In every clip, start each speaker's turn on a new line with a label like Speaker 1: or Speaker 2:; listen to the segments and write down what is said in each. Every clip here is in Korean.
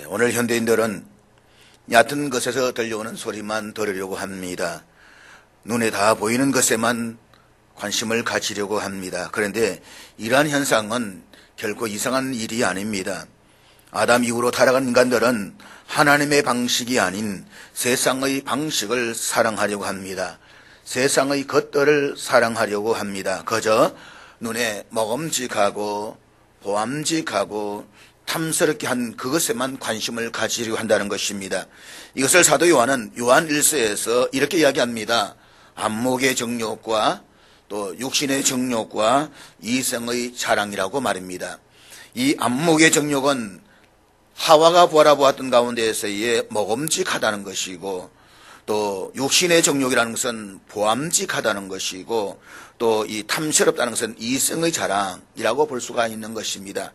Speaker 1: 오늘 현대인들은 얕은 것에서 들려오는 소리만 들으려고 합니다. 눈에 다 보이는 것에만 관심을 가지려고 합니다. 그런데 이러한 현상은 결코 이상한 일이 아닙니다. 아담 이후로 타락한 인간들은 하나님의 방식이 아닌 세상의 방식을 사랑하려고 합니다. 세상의 것들을 사랑하려고 합니다. 그저 눈에 먹음직하고 보암직하고 탐스럽게 한 그것에만 관심을 가지려고 한다는 것입니다. 이것을 사도 요한은 요한 1서에서 이렇게 이야기합니다. 안목의 정욕과 또 육신의 정욕과 이성의 자랑이라고 말입니다. 이 안목의 정욕은 하와가 바라보았던 가운데에서의 먹음직하다는 것이고, 또 육신의 정욕이라는 것은 보암직하다는 것이고, 또 이 탐스럽다는 것은 이성의 자랑이라고 볼 수가 있는 것입니다.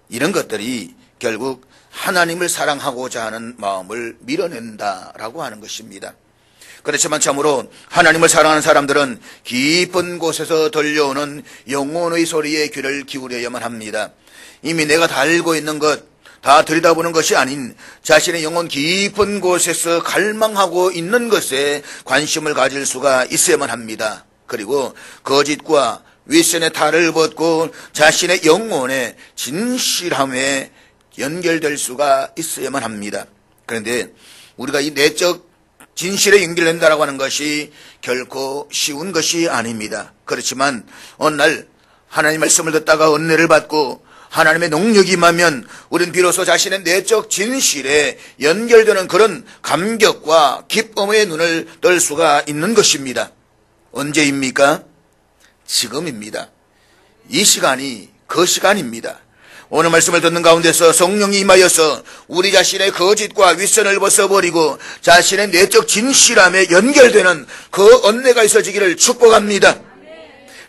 Speaker 1: 이런 것들이 결국 하나님을 사랑하고자 하는 마음을 밀어낸다라고 하는 것입니다. 그렇지만 참으로 하나님을 사랑하는 사람들은 깊은 곳에서 들려오는 영혼의 소리에 귀를 기울여야만 합니다. 이미 내가 다 알고 있는 것, 다 들여다보는 것이 아닌 자신의 영혼 깊은 곳에서 갈망하고 있는 것에 관심을 가질 수가 있어야만 합니다. 그리고 거짓과 윗선의 탈을 벗고 자신의 영혼의 진실함에 연결될 수가 있어야만 합니다. 그런데 우리가 이 내적 진실에 연결된다라고 하는 것이 결코 쉬운 것이 아닙니다. 그렇지만 어느 날 하나님 말씀을 듣다가 은혜를 받고 하나님의 능력이 임하면 우리는 비로소 자신의 내적 진실에 연결되는 그런 감격과 기쁨의 눈을 뜰 수가 있는 것입니다. 언제입니까? 지금입니다. 이 시간이 그 시간입니다. 오늘 말씀을 듣는 가운데서 성령이 임하여서 우리 자신의 거짓과 윗선을 벗어버리고 자신의 내적 진실함에 연결되는 그 은혜가 있어지기를 축복합니다.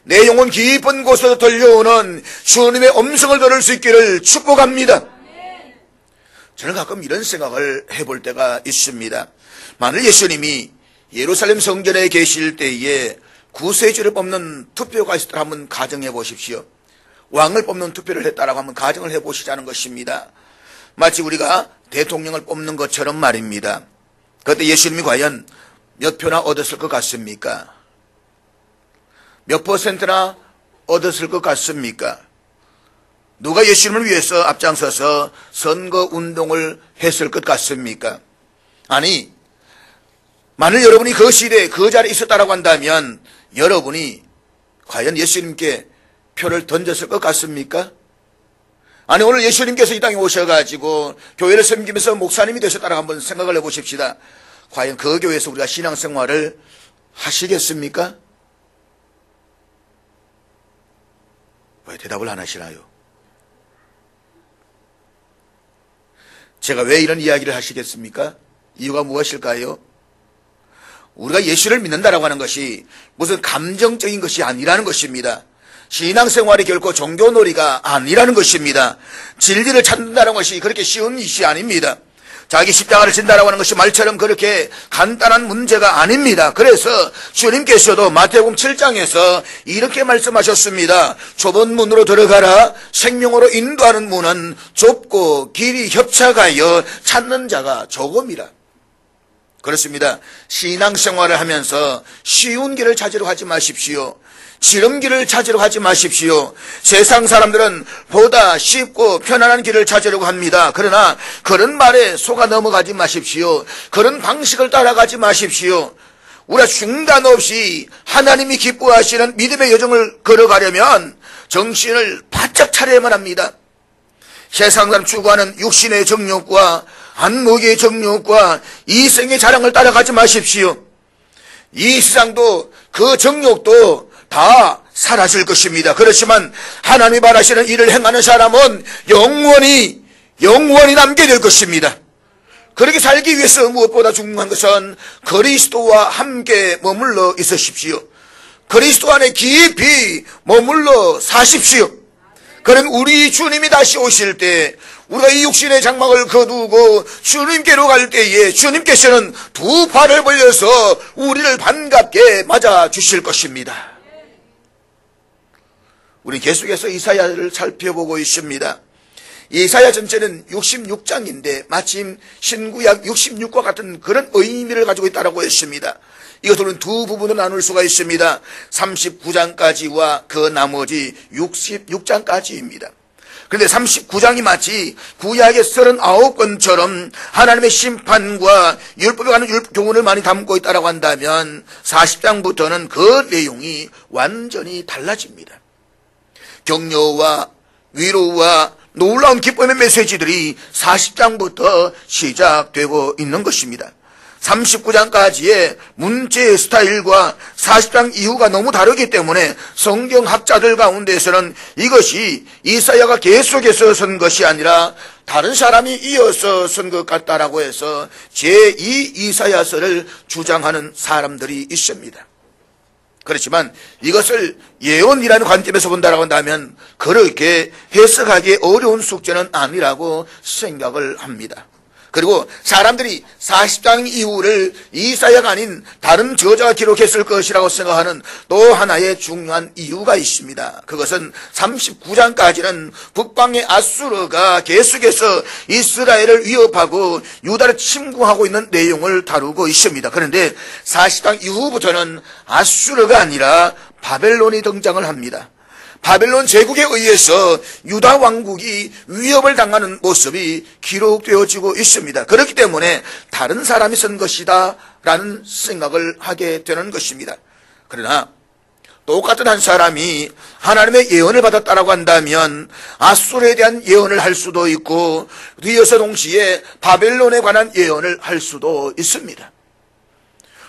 Speaker 1: 내 영혼 깊은 곳에서 들려오는 주님의 음성을 들을 수 있기를 축복합니다. 저는 가끔 이런 생각을 해볼 때가 있습니다. 만일 예수님이 예루살렘 성전에 계실 때에 구세주를 뽑는 투표가 있었다 한번 가정해 보십시오. 왕을 뽑는 투표를 했다라고 한번 가정을 해 보시자는 것입니다. 마치 우리가 대통령을 뽑는 것처럼 말입니다. 그때 예수님이 과연 몇 표나 얻었을 것 같습니까? 몇 퍼센트나 얻었을 것 같습니까? 누가 예수님을 위해서 앞장서서 선거 운동을 했을 것 같습니까? 아니, 만일 여러분이 그 시대에 그 자리에 있었다라고 한다면 여러분이 과연 예수님께 표를 던졌을 것 같습니까? 아니, 오늘 예수님께서 이 땅에 오셔가지고 교회를 섬기면서 목사님이 되셨다라고 한번 생각을 해보십시다. 과연 그 교회에서 우리가 신앙생활을 하시겠습니까? 왜 대답을 안 하시나요? 제가 왜 이런 이야기를 하시겠습니까? 이유가 무엇일까요? 우리가 예수를 믿는다라고 하는 것이 무슨 감정적인 것이 아니라는 것입니다. 신앙생활이 결코 종교놀이가 아니라는 것입니다. 진리를 찾는다는 것이 그렇게 쉬운 일이 아닙니다. 자기 십자가를 진다라고 하는 것이 말처럼 그렇게 간단한 문제가 아닙니다. 그래서 주님께서도 마태복음 7장에서 이렇게 말씀하셨습니다. 좁은 문으로 들어가라. 생명으로 인도하는 문은 좁고 길이 협착하여 찾는 자가 조금이라. 그렇습니다. 신앙생활을 하면서 쉬운 길을 찾으러 가지 마십시오. 지름길을 찾으러 가지 마십시오. 세상 사람들은 보다 쉽고 편안한 길을 찾으려고 합니다. 그러나 그런 말에 속아 넘어가지 마십시오. 그런 방식을 따라가지 마십시오. 우리가 중단 없이 하나님이 기뻐하시는 믿음의 여정을 걸어가려면 정신을 바짝 차려야만 합니다. 세상 사람 추구하는 육신의 정욕과 안목의 정욕과 이성의 자랑을 따라가지 마십시오. 이 세상도 그 정욕도 다 사라질 것입니다. 그렇지만 하나님이 바라시는 일을 행하는 사람은 영원히 남게 될 것입니다. 그렇게 살기 위해서 무엇보다 중요한 것은 그리스도와 함께 머물러 있으십시오. 그리스도 안에 깊이 머물러 사십시오. 그럼 우리 주님이 다시 오실 때 우리가 이 육신의 장막을 거두고 주님께로 갈 때에 주님께서는 두 팔을 벌려서 우리를 반갑게 맞아 주실 것입니다. 우리 계속해서 이사야를 살펴보고 있습니다. 이사야 전체는 66장인데 마침 신구약 66과 같은 그런 의미를 가지고 있다고 했습니다. 이것들은 두 부분으로 나눌 수가 있습니다. 39장까지와 그 나머지 66장까지입니다. 그런데 39장이 마치 구약의 39권처럼 하나님의 심판과 율법에 관한 교훈을 많이 담고 있다고 한다면 40장부터는 그 내용이 완전히 달라집니다. 격려와 위로와 놀라운 기쁨의 메시지들이 40장부터 시작되고 있는 것입니다. 39장까지의 문제 스타일과 40장 이후가 너무 다르기 때문에 성경학자들 가운데서는 이것이 이사야가 계속해서 쓴 것이 아니라 다른 사람이 이어서 쓴 것 같다라고 해서 제2 이사야서를 주장하는 사람들이 있습니다. 그렇지만 이것을 예언이라는 관점에서 본다라고 한다면 그렇게 해석하기 어려운 숙제는 아니라고 생각을 합니다. 그리고 사람들이 40장 이후를 이사야가 아닌 다른 저자가 기록했을 것이라고 생각하는 또 하나의 중요한 이유가 있습니다. 그것은 39장까지는 북방의 아수르가 계속해서 이스라엘을 위협하고 유다를 침공하고 있는 내용을 다루고 있습니다. 그런데 40장 이후부터는 아수르가 아니라 바벨론이 등장을 합니다. 바벨론 제국에 의해서 유다 왕국이 위협을 당하는 모습이 기록되어지고 있습니다. 그렇기 때문에 다른 사람이 쓴 것이다 라는 생각을 하게 되는 것입니다. 그러나 똑같은 한 사람이 하나님의 예언을 받았다라고 한다면 아수르에 대한 예언을 할 수도 있고 이어서 동시에 바벨론에 관한 예언을 할 수도 있습니다.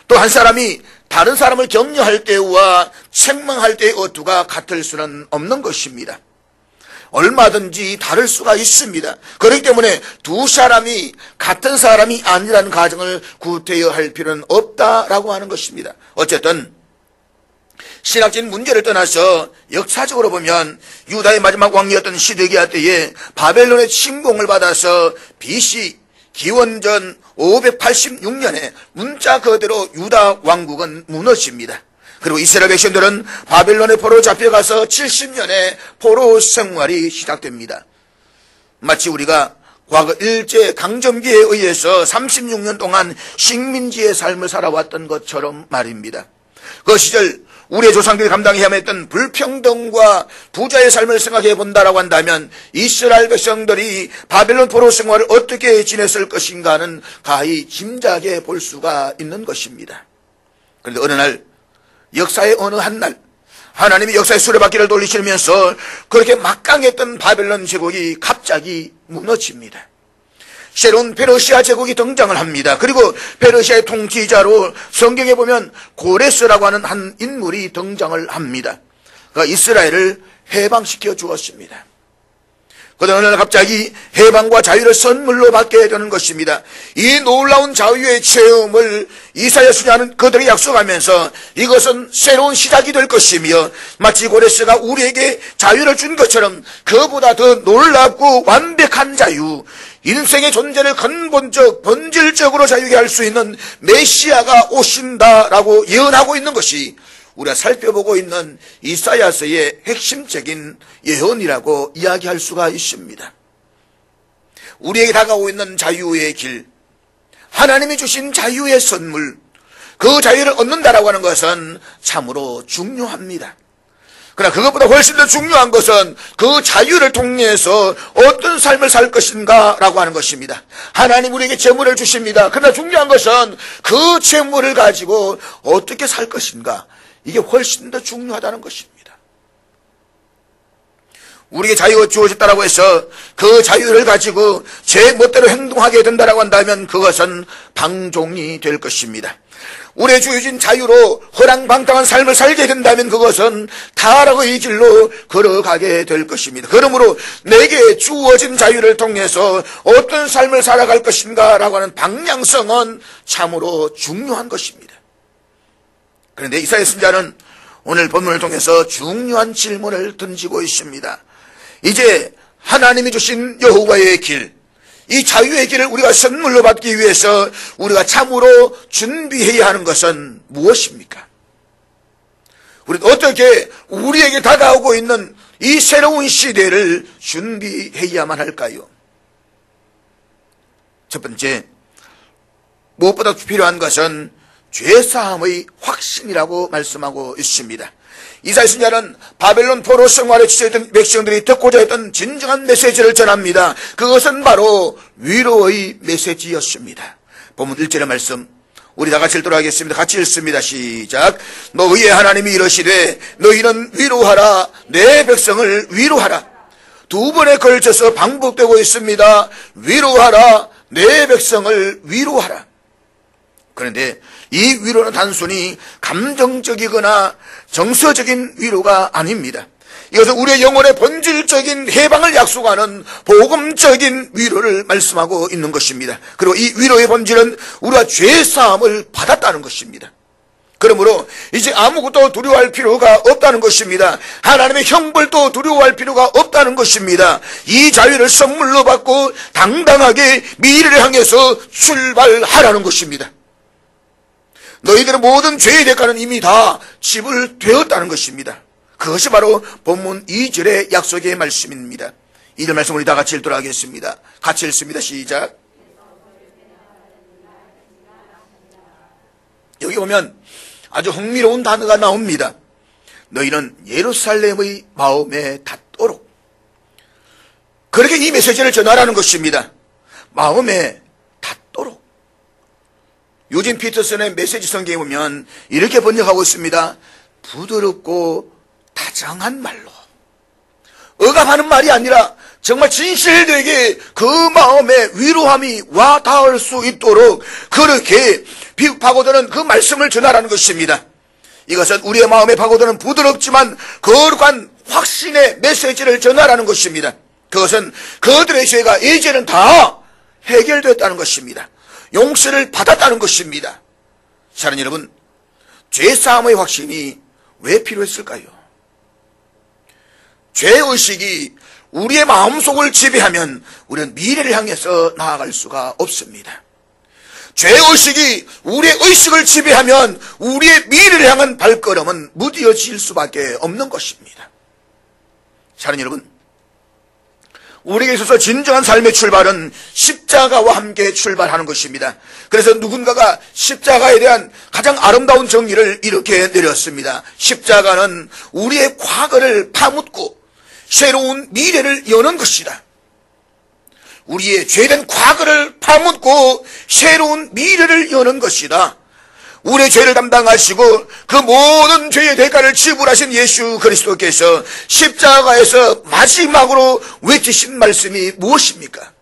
Speaker 1: 또 한 사람이 다른 사람을 격려할 때와 책망할 때의 어투가 같을 수는 없는 것입니다. 얼마든지 다를 수가 있습니다. 그렇기 때문에 두 사람이 같은 사람이 아니라는 가정을 구태여 할 필요는 없다라고 하는 것입니다. 어쨌든 신학적인 문제를 떠나서 역사적으로 보면 유다의 마지막 왕이었던 시드기야 때에 바벨론의 침공을 받아서 BC 기원전 586년에 문자 그대로 유다 왕국은 무너집니다. 그리고 이스라엘 백성들은 바벨론의 포로로 잡혀가서 70년의 포로 생활이 시작됩니다. 마치 우리가 과거 일제 강점기에 의해서 36년 동안 식민지의 삶을 살아왔던 것처럼 말입니다. 그 시절 우리의 조상들이 감당해야만 했던 불평등과 부자의 삶을 생각해 본다라고 한다면 이스라엘 백성들이 바벨론 포로 생활을 어떻게 지냈을 것인가는 가히 짐작해 볼 수가 있는 것입니다. 그런데 어느 날 역사의 어느 한 날 하나님이 역사의 수레바퀴를 돌리시면서 그렇게 막강했던 바벨론 제국이 갑자기 무너집니다. 새로운 페르시아 제국이 등장을 합니다. 그리고 페르시아의 통치자로 성경에 보면 고레스라고 하는 한 인물이 등장을 합니다. 그가 이스라엘을 해방시켜 주었습니다. 그러나 어느 날 갑자기 해방과 자유를 선물로 받게 되는 것입니다. 이 놀라운 자유의 체험을 이사야 선지자는 그들에게 약속하면서 이것은 새로운 시작이 될 것이며 마치 고레스가 우리에게 자유를 준 것처럼 그보다 더 놀랍고 완벽한 자유, 인생의 존재를 근본적, 본질적으로 자유하게 할 수 있는 메시아가 오신다라고 예언하고 있는 것이 우리가 살펴보고 있는 이사야서의 핵심적인 예언이라고 이야기할 수가 있습니다. 우리에게 다가오고 있는 자유의 길, 하나님이 주신 자유의 선물, 그 자유를 얻는다라고 하는 것은 참으로 중요합니다. 그러나 그것보다 훨씬 더 중요한 것은 그 자유를 통해서 어떤 삶을 살 것인가 라고 하는 것입니다. 하나님 우리에게 재물을 주십니다. 그러나 중요한 것은 그 재물을 가지고 어떻게 살 것인가, 이게 훨씬 더 중요하다는 것입니다. 우리에게 자유가 주어졌다라고 해서 그 자유를 가지고 제 멋대로 행동하게 된다라고 한다면 그것은 방종이 될 것입니다. 우리의 주어진 자유로 허랑방탕한 삶을 살게 된다면 그것은 타락의 길로 걸어가게 될 것입니다. 그러므로 내게 주어진 자유를 통해서 어떤 삶을 살아갈 것인가 라고 하는 방향성은 참으로 중요한 것입니다. 그런데 이사야 선지자는 오늘 본문을 통해서 중요한 질문을 던지고 있습니다. 이제 하나님이 주신 여호와의 길, 이 자유의 길을 우리가 선물로 받기 위해서 우리가 참으로 준비해야 하는 것은 무엇입니까? 우리는 어떻게 우리에게 다가오고 있는 이 새로운 시대를 준비해야만 할까요? 첫 번째, 무엇보다 필요한 것은 죄사함의 확신이라고 말씀하고 있습니다. 이사야 선지자는 바벨론 포로 생활에 지쳐있던 백성들이 듣고자 했던 진정한 메시지를 전합니다. 그것은 바로 위로의 메시지였습니다. 본문 1절의 말씀 우리 다 같이 읽도록 하겠습니다. 같이 읽습니다. 시작. 너희의 하나님이 이러시되 너희는 위로하라, 내 백성을 위로하라. 두 번에 걸쳐서 반복되고 있습니다. 위로하라, 내 백성을 위로하라. 그런데 이 위로는 단순히 감정적이거나 정서적인 위로가 아닙니다. 이것은 우리의 영혼의 본질적인 해방을 약속하는 복음적인 위로를 말씀하고 있는 것입니다. 그리고 이 위로의 본질은 우리가 죄사함을 받았다는 것입니다. 그러므로 이제 아무것도 두려워할 필요가 없다는 것입니다. 하나님의 형벌도 두려워할 필요가 없다는 것입니다. 이 자유를 선물로 받고 당당하게 미래를 향해서 출발하라는 것입니다. 너희들의 모든 죄의 대가는 이미 다 지불되었다는 것입니다. 그것이 바로 본문 2절의 약속의 말씀입니다. 2절 말씀 우리 다 같이 읽도록 하겠습니다. 같이 읽습니다. 시작. 여기 보면 아주 흥미로운 단어가 나옵니다. 너희는 예루살렘의 마음에 닿도록. 그렇게 이 메시지를 전하라는 것입니다. 마음에 닿도록. 유진 피터슨의 메시지 성경에 보면 이렇게 번역하고 있습니다. 부드럽고 다정한 말로. 억압하는 말이 아니라 정말 진실되게 그 마음에 위로함이 와 닿을 수 있도록 그렇게 파고드는 그 말씀을 전하라는 것입니다. 이것은 우리의 마음에 파고드는 부드럽지만 거룩한 확신의 메시지를 전하라는 것입니다. 그것은 그들의 죄가 이제는 다 해결됐다는 것입니다. 용서를 받았다는 것입니다. 사랑하는 여러분, 죄사함의 확신이 왜 필요했을까요? 죄의식이 우리의 마음속을 지배하면 우리는 미래를 향해서 나아갈 수가 없습니다. 죄의식이 우리의 의식을 지배하면 우리의 미래를 향한 발걸음은 무뎌질 수밖에 없는 것입니다. 사랑하는 여러분, 우리에게 있어서 진정한 삶의 출발은 십자가와 함께 출발하는 것입니다. 그래서 누군가가 십자가에 대한 가장 아름다운 정의를 이렇게 내렸습니다. 십자가는 우리의 과거를 파묻고 새로운 미래를 여는 것이다. 우리의 죄된 과거를 파묻고 새로운 미래를 여는 것이다. 우리의 죄를 담당하시고 그 모든 죄의 대가를 지불하신 예수 그리스도께서 십자가에서 마지막으로 외치신 말씀이 무엇입니까?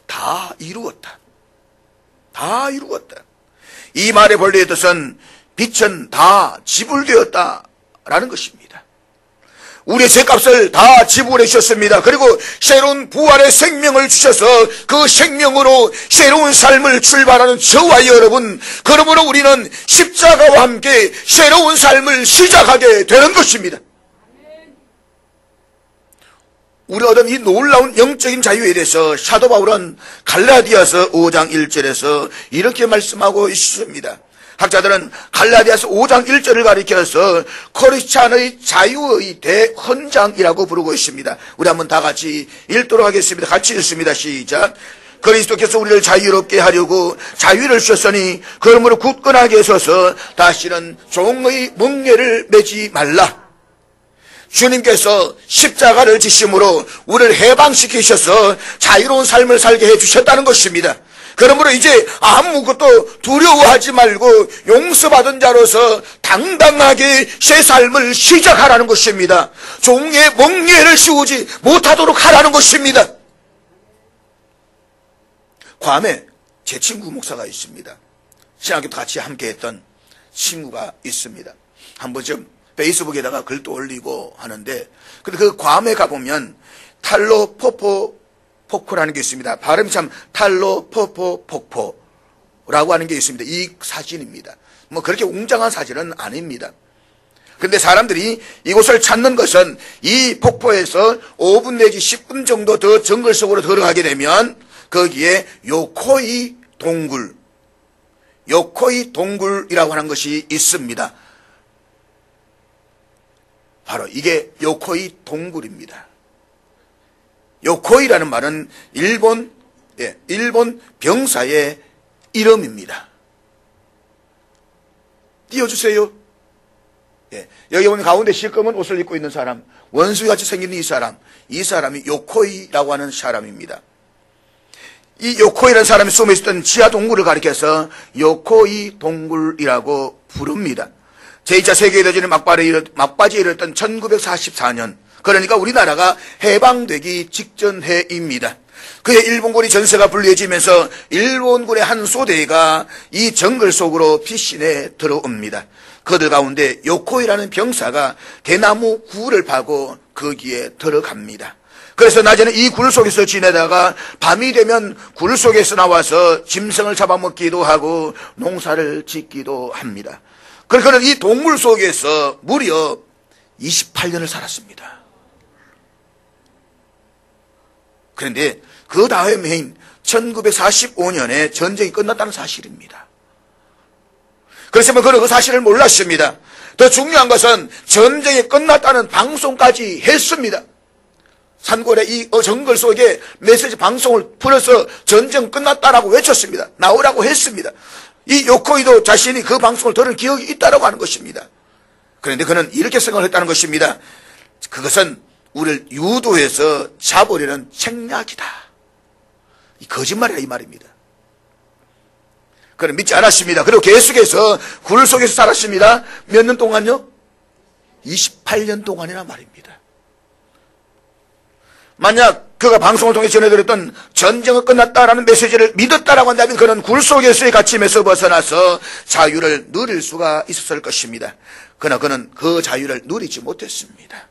Speaker 1: 다 이루었다. 다 이루었다. 이 말의 본래의 뜻은 빛은 다 지불되었다라는 것입니다. 우리의 죄값을 다 지불해 주셨습니다. 그리고 새로운 부활의 생명을 주셔서 그 생명으로 새로운 삶을 출발하는 저와 여러분, 그러므로 우리는 십자가와 함께 새로운 삶을 시작하게 되는 것입니다. 우리 얻은 이 놀라운 영적인 자유에 대해서 사도 바울은 갈라디아서 5장 1절에서 이렇게 말씀하고 있습니다. 학자들은 갈라디아서 5장 1절을 가리켜서 크리스찬의 자유의 대헌장이라고 부르고 있습니다. 우리 한번 다 같이 읽도록 하겠습니다. 같이 읽습니다. 시작. 그리스도께서 우리를 자유롭게 하려고 자유를 주셨으니 그러므로 굳건하게 서서 다시는 종의 멍에를 매지 말라. 주님께서 십자가를 지심으로 우리를 해방시키셔서 자유로운 삶을 살게 해주셨다는 것입니다. 그러므로 이제 아무것도 두려워하지 말고 용서받은 자로서 당당하게 새 삶을 시작하라는 것입니다. 종의 멍에를 씌우지 못하도록 하라는 것입니다. 괌에 제 친구 목사가 있습니다. 신학교도 같이 함께했던 친구가 있습니다. 한 번쯤 페이스북에다가 글도 올리고 하는데, 근데 그 괌에 가보면 탈로 포포 폭포라는 게 있습니다. 발음이 참 탈로 포포 폭포라고 하는 게 있습니다. 이 사진입니다. 뭐 그렇게 웅장한 사진은 아닙니다. 그런데 사람들이 이곳을 찾는 것은 이 폭포에서 5분 내지 10분 정도 더 정글 속으로 들어가게 되면 거기에 요코이 동굴이라고 하는 것이 있습니다. 바로 이게 요코이 동굴입니다. 요코이라는 말은 일본 병사의 이름입니다. 띄워주세요. 여기 보면 가운데 시꺼먼 옷을 입고 있는 사람, 원수같이 생긴 이 사람이 요코이라고 하는 사람입니다. 이 요코이라는 사람이 숨어 있었던 지하 동굴을 가리켜서 요코이 동굴이라고 부릅니다. 제2차 세계대전의 막바지에 이르렀던 1944년, 그러니까 우리나라가 해방되기 직전 해입니다. 그해 일본군이 전세가 불리해지면서 일본군의 한 소대가 이 정글 속으로 피신해 들어옵니다. 그들 가운데 요코이라는 병사가 대나무 굴을 파고 거기에 들어갑니다. 그래서 낮에는 이 굴 속에서 지내다가 밤이 되면 굴 속에서 나와서 짐승을 잡아먹기도 하고 농사를 짓기도 합니다. 그래서 그는 이 동굴 속에서 무려 28년을 살았습니다. 그런데 그 다음 해인 1945년에 전쟁이 끝났다는 사실입니다. 그래서 그는 그 사실을 몰랐습니다. 더 중요한 것은 전쟁이 끝났다는 방송까지 했습니다. 산골의 이 정글 속에 메시지 방송을 풀어서 전쟁 끝났다라고 외쳤습니다. 나오라고 했습니다. 이 요코이도 자신이 그 방송을 들은 기억이 있다라고 하는 것입니다. 그런데 그는 이렇게 생각을 했다는 것입니다. 그것은 우리를 유도해서 잡으려는 책략이다. 이 거짓말이라 이 말입니다. 그는 믿지 않았습니다. 그리고 계속해서 굴 속에서 살았습니다. 몇 년 동안요? 28년 동안이란 말입니다. 만약 그가 방송을 통해 전해드렸던 전쟁은 끝났다라는 메시지를 믿었다라고 한다면 그는 굴 속에서의 갇힘에서 벗어나서 자유를 누릴 수가 있었을 것입니다. 그러나 그는 그 자유를 누리지 못했습니다.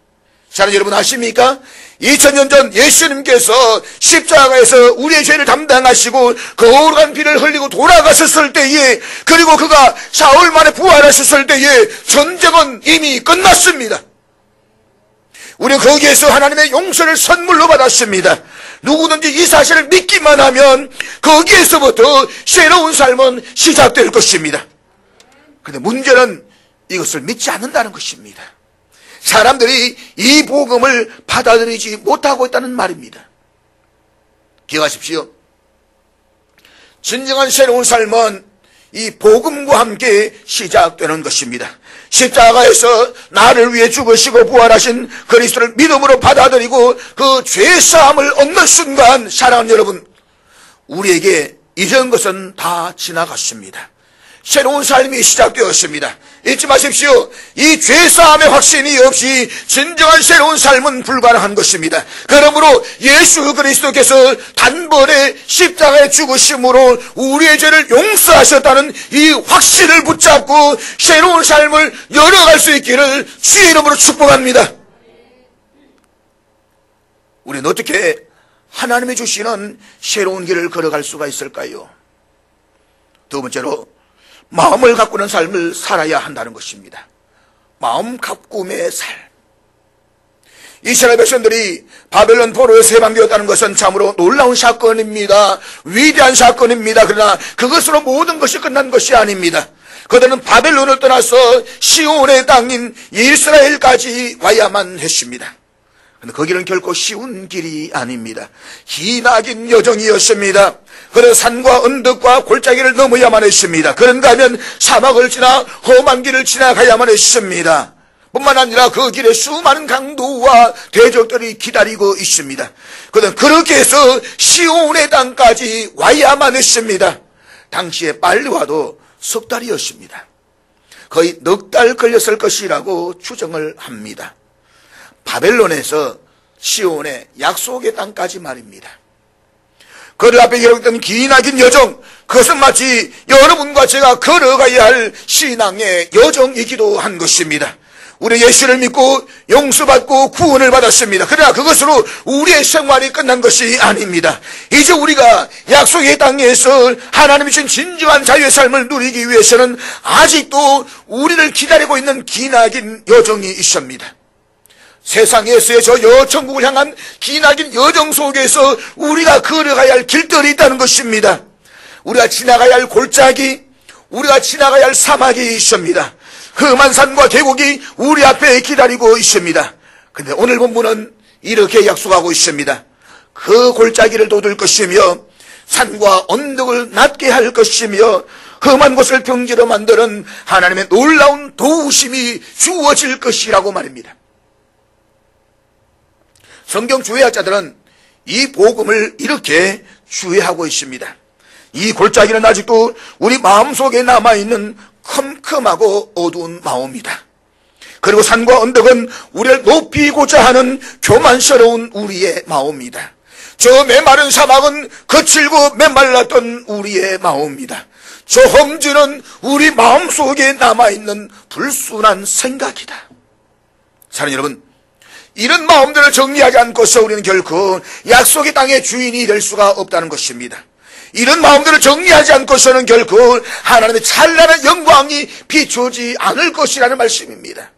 Speaker 1: 자, 여러분 아십니까? 2000년 전 예수님께서 십자가에서 우리의 죄를 담당하시고 거룩한 피를 흘리고 돌아가셨을 때에, 그리고 그가 사흘 만에 부활하셨을 때에 전쟁은 이미 끝났습니다. 우리는 거기에서 하나님의 용서를 선물로 받았습니다. 누구든지 이 사실을 믿기만 하면 거기에서부터 새로운 삶은 시작될 것입니다. 그런데 문제는 이것을 믿지 않는다는 것입니다. 사람들이 이 복음을 받아들이지 못하고 있다는 말입니다. 기억하십시오. 진정한 새로운 삶은 이 복음과 함께 시작되는 것입니다. 십자가에서 나를 위해 죽으시고 부활하신 그리스도를 믿음으로 받아들이고 그 죄사함을 얻는 순간, 사랑하는 여러분, 우리에게 이전 것은 다 지나갔습니다. 새로운 삶이 시작되었습니다. 잊지 마십시오. 이 죄사함의 확신이 없이 진정한 새로운 삶은 불가능한 것입니다. 그러므로 예수 그리스도께서 단번에 십자가에 죽으심으로 우리의 죄를 용서하셨다는 이 확신을 붙잡고 새로운 삶을 열어갈 수 있기를 주의 이름으로 축복합니다. 우리는 어떻게 하나님이 주시는 새로운 길을 걸어갈 수가 있을까요? 두 번째로, 마음을 가꾸는 삶을 살아야 한다는 것입니다. 마음 가꿈의 삶. 이스라엘 백성들이 바벨론 포로에서 해방되었다는 것은 참으로 놀라운 사건입니다. 위대한 사건입니다. 그러나 그것으로 모든 것이 끝난 것이 아닙니다. 그들은 바벨론을 떠나서 시온의 땅인 이스라엘까지 와야만 했습니다. 그런데 거기는 결코 쉬운 길이 아닙니다. 기나긴 여정이었습니다. 그래서 산과 언덕과 골짜기를 넘어야만 했습니다. 그런가 하면 사막을 지나 험한 길을 지나가야만 했습니다. 뿐만 아니라 그 길에 수많은 강도와 대적들이 기다리고 있습니다. 그들은 그렇게 해서 시온의 땅까지 와야만 했습니다. 당시에 빨리 와도 석 달이었습니다. 거의 넉 달 걸렸을 것이라고 추정을 합니다. 바벨론에서 시온의 약속의 땅까지 말입니다. 그들 앞에 기록된 기나긴 여정, 그것은 마치 여러분과 제가 걸어가야 할 신앙의 여정이기도 한 것입니다. 우리 예수를 믿고 용서받고 구원을 받았습니다. 그러나 그것으로 우리의 생활이 끝난 것이 아닙니다. 이제 우리가 약속의 땅에서 하나님이 주신 진정한 자유의 삶을 누리기 위해서는 아직도 우리를 기다리고 있는 기나긴 여정이 있습니다. 세상에서의 저 여천국을 향한 기나긴 여정 속에서 우리가 걸어가야 할 길들이 있다는 것입니다. 우리가 지나가야 할 골짜기, 우리가 지나가야 할 사막이 있습니다. 험한 산과 계곡이 우리 앞에 기다리고 있습니다. 근데 오늘 본문은 이렇게 약속하고 있습니다. 그 골짜기를 돋을 것이며 산과 언덕을 낮게 할 것이며 험한 곳을 평지로 만드는 하나님의 놀라운 도우심이 주어질 것이라고 말입니다. 성경 주의학자들은 이 복음을 이렇게 주의하고 있습니다. 이 골짜기는 아직도 우리 마음속에 남아있는 컴컴하고 어두운 마음이다. 그리고 산과 언덕은 우리를 높이고자 하는 교만스러운 우리의 마음이다. 저 메마른 사막은 거칠고 메말랐던 우리의 마음이다. 저 험지는 우리 마음속에 남아있는 불순한 생각이다. 사랑하는 여러분, 이런 마음들을 정리하지 않고서 우리는 결코 약속의 땅의 주인이 될 수가 없다는 것입니다. 이런 마음들을 정리하지 않고서는 결코 하나님의 찬란한 영광이 비추어지지 않을 것이라는 말씀입니다.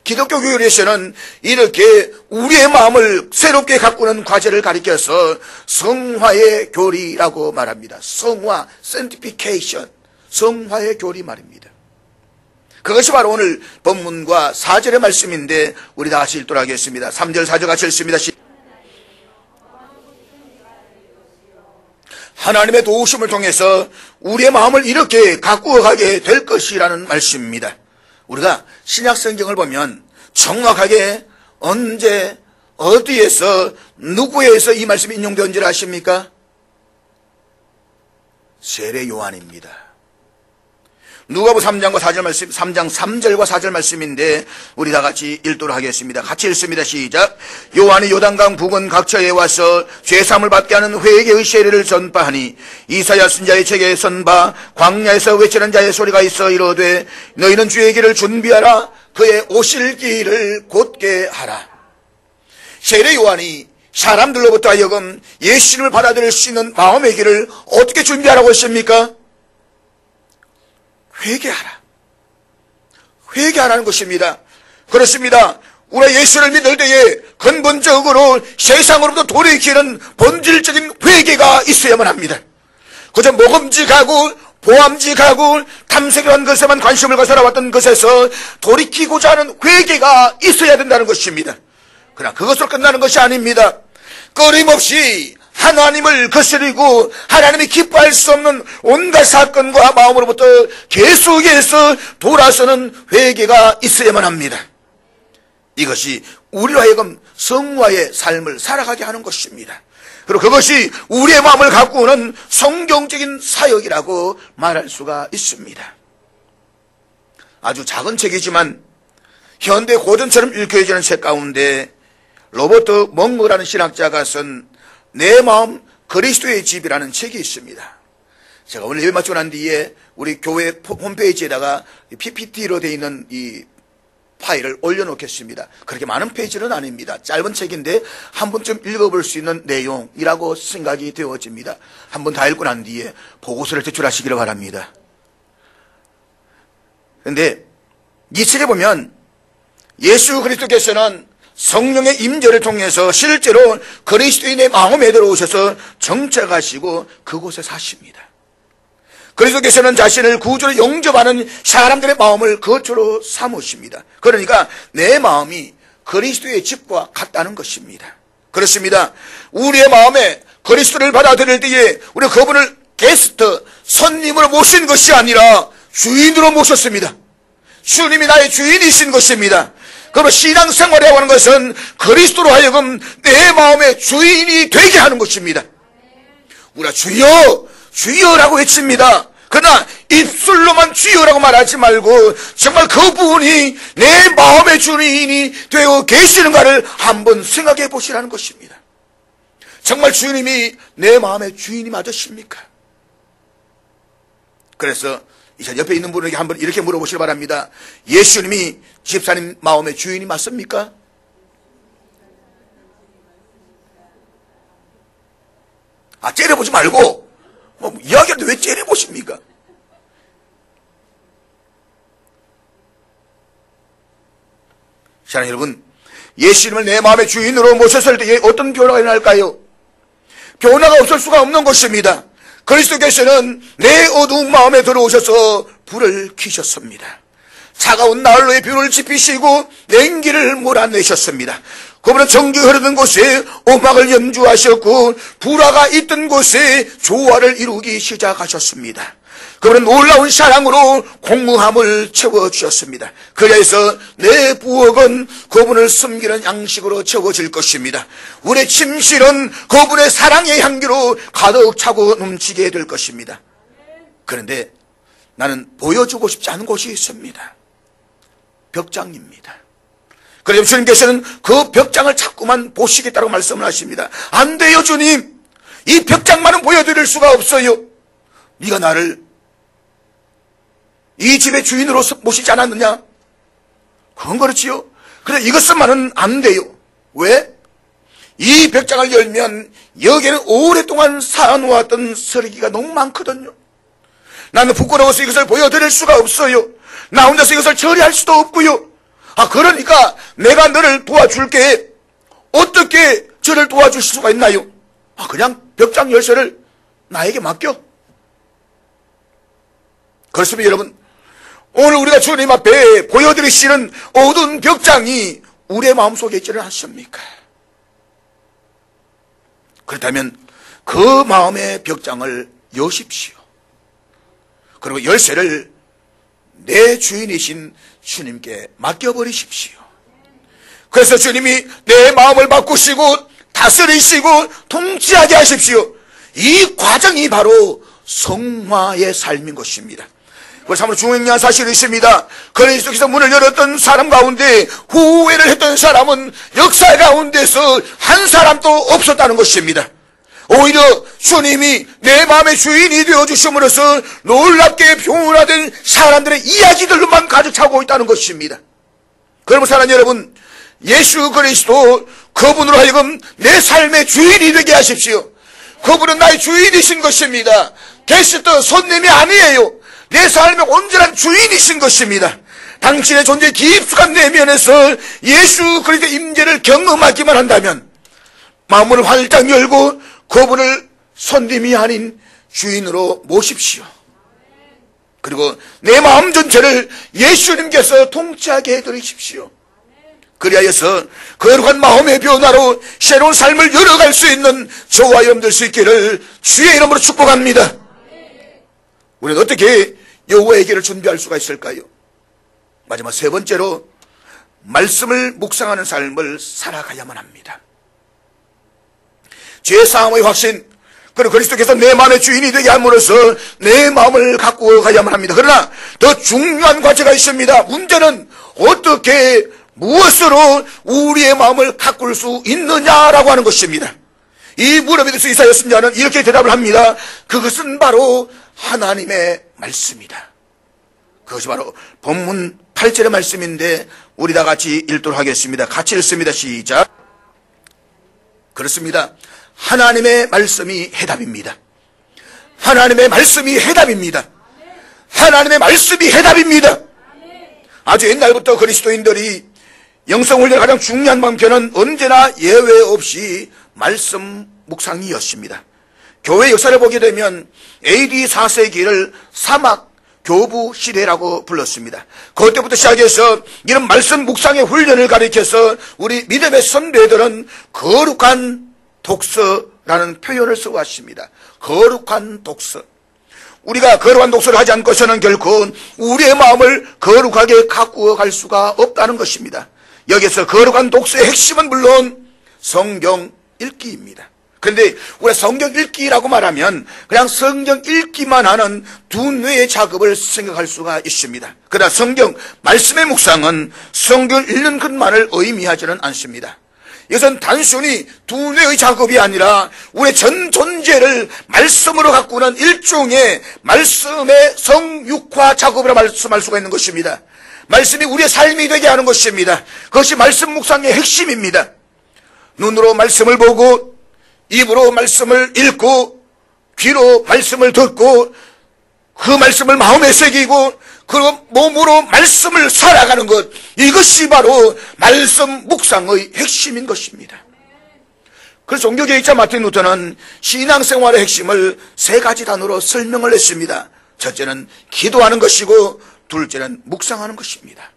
Speaker 1: 기독교 교리에서는 이렇게 우리의 마음을 새롭게 가꾸는 과제를 가리켜서 성화의 교리라고 말합니다. 성화, sanctification, 성화의 교리 말입니다. 그것이 바로 오늘 본문과 4절의 말씀인데 우리 다 같이 읽도록 하겠습니다. 3절 4절 같이 읽습니다. 하나님의 도우심을 통해서 우리의 마음을 이렇게 가꾸어 가게 될 것이라는 말씀입니다. 우리가 신약 성경을 보면 정확하게 언제 어디에서 누구에서 이 말씀이 인용되었는지를 아십니까? 세례 요한입니다. 누가복음 3장과 4절 말씀, 3장 3절과 4절 말씀인데 우리 다 같이 읽도록 하겠습니다. 같이 읽습니다. 시작. 요한이 요단강 부근 각처에 와서 죄사함을 받게 하는 회개의 세례를 전파하니 이사야 선지자의 책에 선바 광야에서 외치는 자의 소리가 있어 이르되 너희는 주의 길을 준비하라 그의 오실 길을 곧게 하라. 세례 요한이 사람들로부터 하여금 예수님을 받아들일 수 있는 마음의 길을 어떻게 준비하라고 했습니까? 회개하라. 회개하라는 것입니다. 그렇습니다. 우리가 예수를 믿을 때에 근본적으로 세상으로부터 돌이키는 본질적인 회개가 있어야만 합니다. 그저 모금직하고 보암직하고 탐색한 것에만 관심을 가서 살아왔던 것에서 돌이키고자 하는 회개가 있어야 된다는 것입니다. 그러나 그것으로 끝나는 것이 아닙니다. 끊임없이 하나님을 거스리고 하나님이 기뻐할 수 없는 온갖 사건과 마음으로부터 계속해서 돌아서는 회개가 있어야만 합니다. 이것이 우리로 하여금 성화의 삶을 살아가게 하는 것입니다. 그리고 그것이 우리의 마음을 가꾸는 성경적인 사역이라고 말할 수가 있습니다. 아주 작은 책이지만 현대 고전처럼 읽혀지는 책 가운데 로버트 멍거라는 신학자가 쓴 내 마음 그리스도의 집이라는 책이 있습니다. 제가 오늘 예배 마치고 난 뒤에 우리 교회 홈페이지에다가 PPT로 되어 있는 이 파일을 올려놓겠습니다. 그렇게 많은 페이지는 아닙니다. 짧은 책인데 한 번쯤 읽어볼 수 있는 내용이라고 생각이 되어집니다. 한 번 다 읽고 난 뒤에 보고서를 제출하시기를 바랍니다. 그런데 이 책에 보면 예수 그리스도께서는 성령의 임재를 통해서 실제로 그리스도인의 마음에 들어오셔서 정착하시고 그곳에 사십니다. 그리스도께서는 자신을 구주로 영접하는 사람들의 마음을 거처로 삼으십니다. 그러니까 내 마음이 그리스도의 집과 같다는 것입니다. 그렇습니다. 우리의 마음에 그리스도를 받아들일 때에 우리 그분을 게스트, 손님으로 모신 것이 아니라 주인으로 모셨습니다. 주님이 나의 주인이신 것입니다. 그러면 신앙생활에 하는 것은 그리스도로 하여금 내 마음의 주인이 되게 하는 것입니다. 우리가 주여 주여라고 외칩니다. 그러나 입술로만 주여라고 말하지 말고 정말 그분이 내 마음의 주인이 되어 계시는가를 한번 생각해 보시라는 것입니다. 정말 주님이 내 마음의 주인이 맞으십니까? 그래서 이 옆에 있는 분에게 한번 이렇게 물어보시기 바랍니다. 예수님이 집사님 마음의 주인이 맞습니까? 째려보지 말고 이야기하는데 왜 째려보십니까? 사랑하는 여러분, 예수님을 내 마음의 주인으로 모셨을 때에 어떤 변화가 일어날까요? 변화가 없을 수가 없는 것입니다. 그리스도께서는 내 어두운 마음에 들어오셔서 불을 켜셨습니다. 차가운 난로에 뷰를 지피시고 냉기를 몰아내셨습니다. 그분은 정기 흐르는 곳에 오막을 염주하셨고 불화가 있던 곳에 조화를 이루기 시작하셨습니다. 그분은 놀라운 사랑으로 공허함을 채워주셨습니다. 그래서 내 부엌은 그분을 섬기는 양식으로 채워질 것입니다. 우리의 침실은 그분의 사랑의 향기로 가득 차고 넘치게 될 것입니다. 그런데 나는 보여주고 싶지 않은 곳이 있습니다. 벽장입니다. 그래서 주님께서는 그 벽장을 자꾸만 보시겠다고 말씀을 하십니다. 안 돼요, 주님. 이 벽장만은 보여드릴 수가 없어요. 네가 나를 이 집의 주인으로 모시지 않았느냐? 그건 그렇지요. 그래, 이것만은 안 돼요. 왜? 이 벽장을 열면 여기에는 오랫동안 쌓아놓았던 쓰레기가 너무 많거든요. 나는 부끄러워서 이것을 보여드릴 수가 없어요. 나 혼자서 이것을 처리할 수도 없고요. 그러니까 내가 너를 도와줄게. 어떻게 저를 도와주실 수가 있나요? 그냥 벽장 열쇠를 나에게 맡겨. 그렇습니다, 여러분. 오늘 우리가 주님 앞에 보여드리시는 어두운 벽장이 우리의 마음속에 있지는 않습니까? 그렇다면 그 마음의 벽장을 여십시오. 그리고 열쇠를 내 주인이신 주님께 맡겨버리십시오. 그래서 주님이 내 마음을 바꾸시고 다스리시고 통치하게 하십시오. 이 과정이 바로 성화의 삶인 것입니다. 참으로 중요한 사실이 있습니다. 그리스도께서 문을 열었던 사람 가운데 후회를 했던 사람은 역사 가운데서 한 사람도 없었다는 것입니다. 오히려 주님이 내 마음의 주인이 되어주심으로써 놀랍게 변화된 사람들의 이야기들로만 가득 차고 있다는 것입니다. 그러면 사랑하는 여러분, 예수 그리스도 그분으로 하여금 내 삶의 주인이 되게 하십시오. 그분은 나의 주인이신 것입니다. 게스트 손님이 아니에요. 내 삶의 온전한 주인이신 것입니다. 당신의 존재의 깊숙한 내면에서 예수 그리스도의 임재를 경험하기만 한다면 마음을 활짝 열고 그분을 손님이 아닌 주인으로 모십시오. 그리고 내 마음 전체를 예수님께서 통치하게 해드리십시오. 그리하여서 거룩한 마음의 변화로 새로운 삶을 열어갈 수 있는 저와 여러분 될 수 있기를 주의 이름으로 축복합니다. 우리는 어떻게 여호와의 길을 준비할 수가 있을까요? 마지막 세 번째로 말씀을 묵상하는 삶을 살아가야만 합니다. 죄사함의 확신, 그리고 그리스도께서 내 마음의 주인이 되게 함으로써 내 마음을 가꾸어 가야만 합니다. 그러나 더 중요한 과제가 있습니다. 문제는 어떻게 무엇으로 우리의 마음을 가꿀 수 있느냐라고 하는 것입니다. 이 물음에 대해서 이사야 선지자는 이렇게 대답을 합니다. 그것은 바로 하나님의 말씀이다. 그것이 바로 본문 8절의 말씀인데 우리 다 같이 읽도록 하겠습니다. 같이 읽습니다. 시작. 그렇습니다. 하나님의 말씀이 해답입니다. 하나님의 말씀이 해답입니다. 하나님의 말씀이 해답입니다. 아주 옛날부터 그리스도인들이 영성훈련의 가장 중요한 방편은 언제나 예외 없이 말씀 묵상이었습니다. 교회 역사를 보게 되면 AD 4세기를 사막 교부 시대라고 불렀습니다. 그때부터 시작해서 이런 말씀 묵상의 훈련을 가리켜서 우리 믿음의 선배들은 거룩한 독서라는 표현을 쓰고 왔습니다. 거룩한 독서. 우리가 거룩한 독서를 하지 않고서는 결코 우리의 마음을 거룩하게 가꾸어 갈 수가 없다는 것입니다. 여기서 거룩한 독서의 핵심은 물론 성경 읽기입니다. 그런데 우리가 성경 읽기라고 말하면 그냥 성경 읽기만 하는 두뇌의 작업을 생각할 수가 있습니다. 그러나 성경 말씀의 묵상은 성경을 읽는 것만을 의미하지는 않습니다. 이것은 단순히 두뇌의 작업이 아니라 우리의 전 존재를 말씀으로 가꾸는 일종의 말씀의 성육화 작업이라 말씀할 수가 있는 것입니다. 말씀이 우리의 삶이 되게 하는 것입니다. 그것이 말씀 묵상의 핵심입니다. 눈으로 말씀을 보고 입으로 말씀을 읽고 귀로 말씀을 듣고 그 말씀을 마음에 새기고 그리고 몸으로 말씀을 살아가는 것, 이것이 바로 말씀 묵상의 핵심인 것입니다. 그래서 종교개혁자 마틴 루터는 신앙생활의 핵심을 세 가지 단어로 설명을 했습니다. 첫째는 기도하는 것이고, 둘째는 묵상하는 것입니다.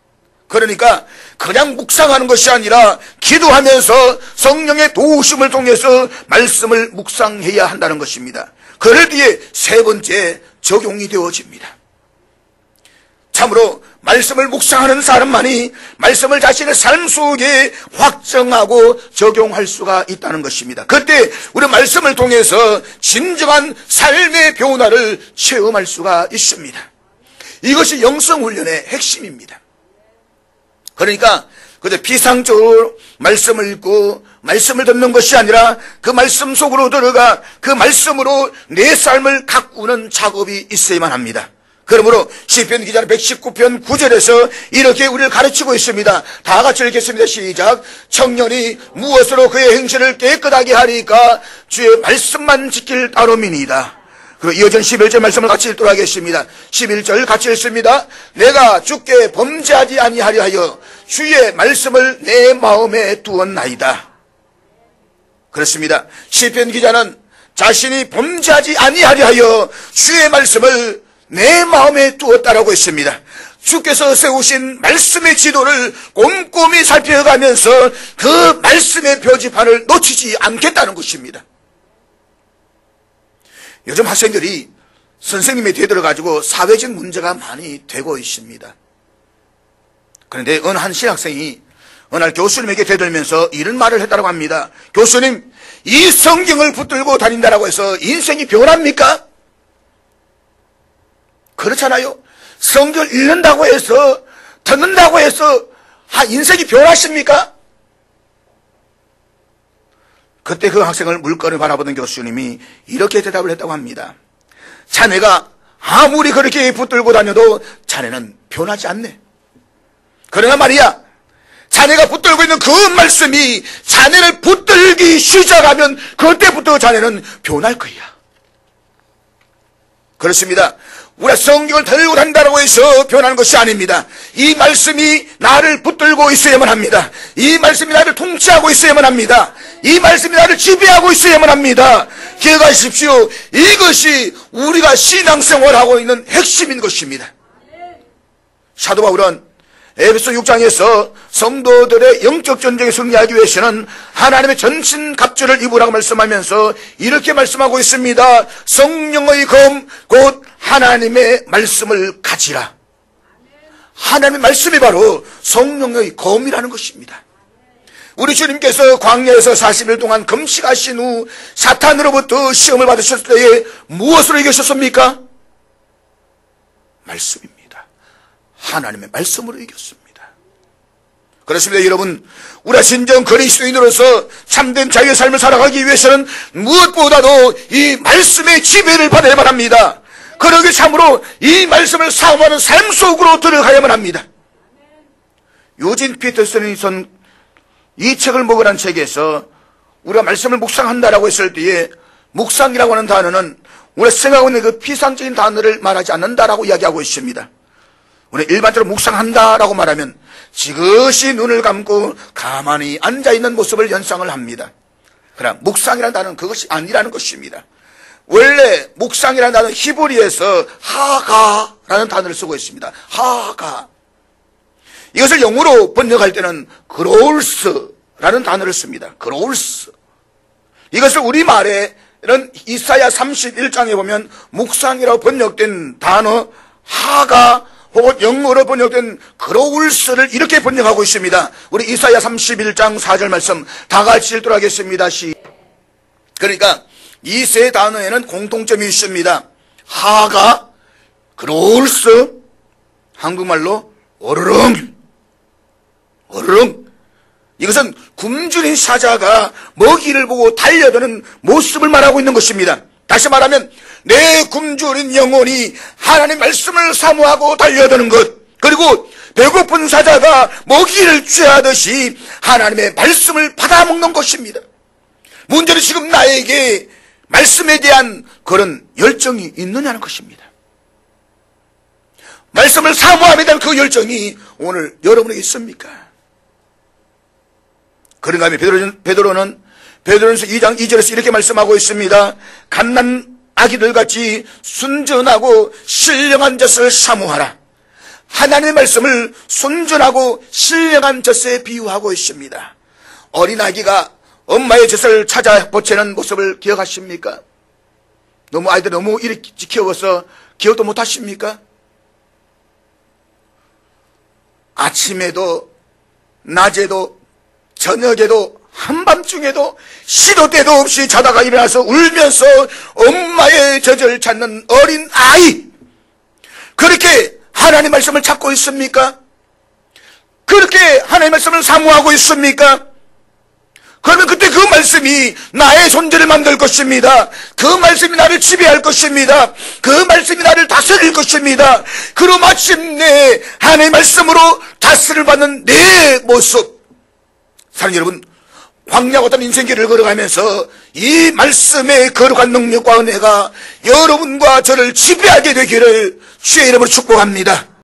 Speaker 1: 그러니까 그냥 묵상하는 것이 아니라 기도하면서 성령의 도우심을 통해서 말씀을 묵상해야 한다는 것입니다. 그럴 뒤에 세 번째 적용이 되어집니다. 참으로 말씀을 묵상하는 사람만이 말씀을 자신의 삶 속에 확정하고 적용할 수가 있다는 것입니다. 그때 우리 말씀을 통해서 진정한 삶의 변화를 체험할 수가 있습니다. 이것이 영성훈련의 핵심입니다. 그러니까 그저 피상적으로 말씀을 읽고 말씀을 듣는 것이 아니라 그 말씀 속으로 들어가 그 말씀으로 내 삶을 가꾸는 작업이 있어야만 합니다. 그러므로 시편 기자는 119편 9절에서 이렇게 우리를 가르치고 있습니다. 다 같이 읽겠습니다. 시작. 청년이 무엇으로 그의 행실을 깨끗하게 하리까 주의 말씀만 지킬 따름이니이다. 그리고 이어진 11절 말씀을 같이 읽도록 하겠습니다. 11절 같이 읽습니다. 내가 주께 범죄하지 아니하려 하여 주의 말씀을 내 마음에 두었나이다. 그렇습니다. 시편 기자는 자신이 범죄하지 아니하려 하여 주의 말씀을 내 마음에 두었다라고 했습니다. 주께서 세우신 말씀의 지도를 꼼꼼히 살펴가면서 그 말씀의 표지판을 놓치지 않겠다는 것입니다. 요즘 학생들이 선생님이 되들어가지고 사회적 문제가 많이 되고 있습니다. 그런데 어느 한 신학생이 어느 날 교수님에게 되들면서 이런 말을 했다고 합니다. 교수님, 이 성경을 붙들고 다닌다라고 해서 인생이 변합니까? 그렇잖아요. 성경을 읽는다고 해서, 듣는다고 해서 인생이 변하십니까? 그때 그 학생을 물건을 바라보던 교수님이 이렇게 대답을 했다고 합니다. 자네가 아무리 그렇게 붙들고 다녀도 자네는 변하지 않네. 그러나 말이야, 자네가 붙들고 있는 그 말씀이 자네를 붙들기 시작하면 그때부터 자네는 변할 거야. 그렇습니다. 우리가 성경을 들고 다닌다고 해서 변하는 것이 아닙니다. 이 말씀이 나를 붙들고 있어야만 합니다. 이 말씀이 나를 통치하고 있어야만 합니다. 이 말씀이 나를 지배하고 있어야만 합니다. 기억하십시오. 이것이 우리가 신앙생활하고 있는 핵심인 것입니다. 사도 바울은 에베소 6장에서 성도들의 영적 전쟁에 승리하기 위해서는 하나님의 전신 갑주를 입으라고 말씀하면서 이렇게 말씀하고 있습니다. 성령의 검 곧 하나님의 말씀을 가지라. 하나님의 말씀이 바로 성령의 검이라는 것입니다. 우리 주님께서 광야에서 40일 동안 금식하신 후 사탄으로부터 시험을 받으셨을 때에 무엇으로 이기셨습니까? 말씀입니다. 하나님의 말씀으로 이겼습니다. 그렇습니다. 여러분, 우리가 진정 그리스도인으로서 참된 자유의 삶을 살아가기 위해서는 무엇보다도 이 말씀의 지배를 받아야만 합니다. 그러기 참으로 이 말씀을 사모하는 삶 속으로 들어가야만 합니다. 요진 피터슨이 쓴 이 책을 먹으라는 책에서 우리가 말씀을 묵상한다라고 했을 때에 묵상이라고 하는 단어는 우리가 생각하고 있는 그 피상적인 단어를 말하지 않는다라고 이야기하고 있습니다. 우리가 일반적으로 묵상한다라고 말하면 지그시 눈을 감고 가만히 앉아있는 모습을 연상을 합니다. 그러나 묵상이라는 단어는 그것이 아니라는 것입니다. 원래 묵상이라는 단어는 히브리에서 하가라는 단어를 쓰고 있습니다. 하가. 이것을 영어로 번역할 때는 그로울스라는 단어를 씁니다. 그로울스. 이것을 우리말에는 이사야 31장에 보면 묵상이라고 번역된 단어 하가 혹은 영어로 번역된 그로울스를 이렇게 번역하고 있습니다. 우리 이사야 31장 4절 말씀 다 같이 읽도록 하겠습니다. 그러니까 이 세 단어에는 공통점이 있습니다. 하가, 그로울스, 한국말로 어르렁. 어르렁. 이것은 굶주린 사자가 먹이를 보고 달려드는 모습을 말하고 있는 것입니다. 다시 말하면 내 굶주린 영혼이 하나님의 말씀을 사모하고 달려드는 것, 그리고 배고픈 사자가 먹이를 취하듯이 하나님의 말씀을 받아먹는 것입니다. 문제는 지금 나에게 말씀에 대한 그런 열정이 있느냐는 것입니다. 말씀을 사모함에 대한 그 열정이 오늘 여러분에게 있습니까? 그런가 하면 베드로전서 2장 2절에서 이렇게 말씀하고 있습니다. 갓난 아기들같이 순전하고 신령한 젖을 사모하라. 하나님의 말씀을 순전하고 신령한 젖에 비유하고 있습니다. 어린아기가 엄마의 젖을 찾아 보채는 모습을 기억하십니까? 아이들 너무 일찍 키워서 기억도 못하십니까? 아침에도 낮에도 저녁에도 한밤중에도 시도 때도 없이 자다가 일어나서 울면서 엄마의 젖을 찾는 어린 아이, 그렇게 하나님의 말씀을 찾고 있습니까? 그렇게 하나님의 말씀을 사모하고 있습니까? 그러면 그때 그 말씀이 나의 존재를 만들 것입니다. 그 말씀이 나를 지배할 것입니다. 그 말씀이 나를 다스릴 것입니다. 그리고 마침내 하나님의 말씀으로 다스림을 받는 내 모습. 사랑하는 여러분, 광야와 같은 인생길을 걸어가면서 이 말씀의 거룩한 능력과 은혜가 여러분과 저를 지배하게 되기를 주의 이름으로 축복합니다.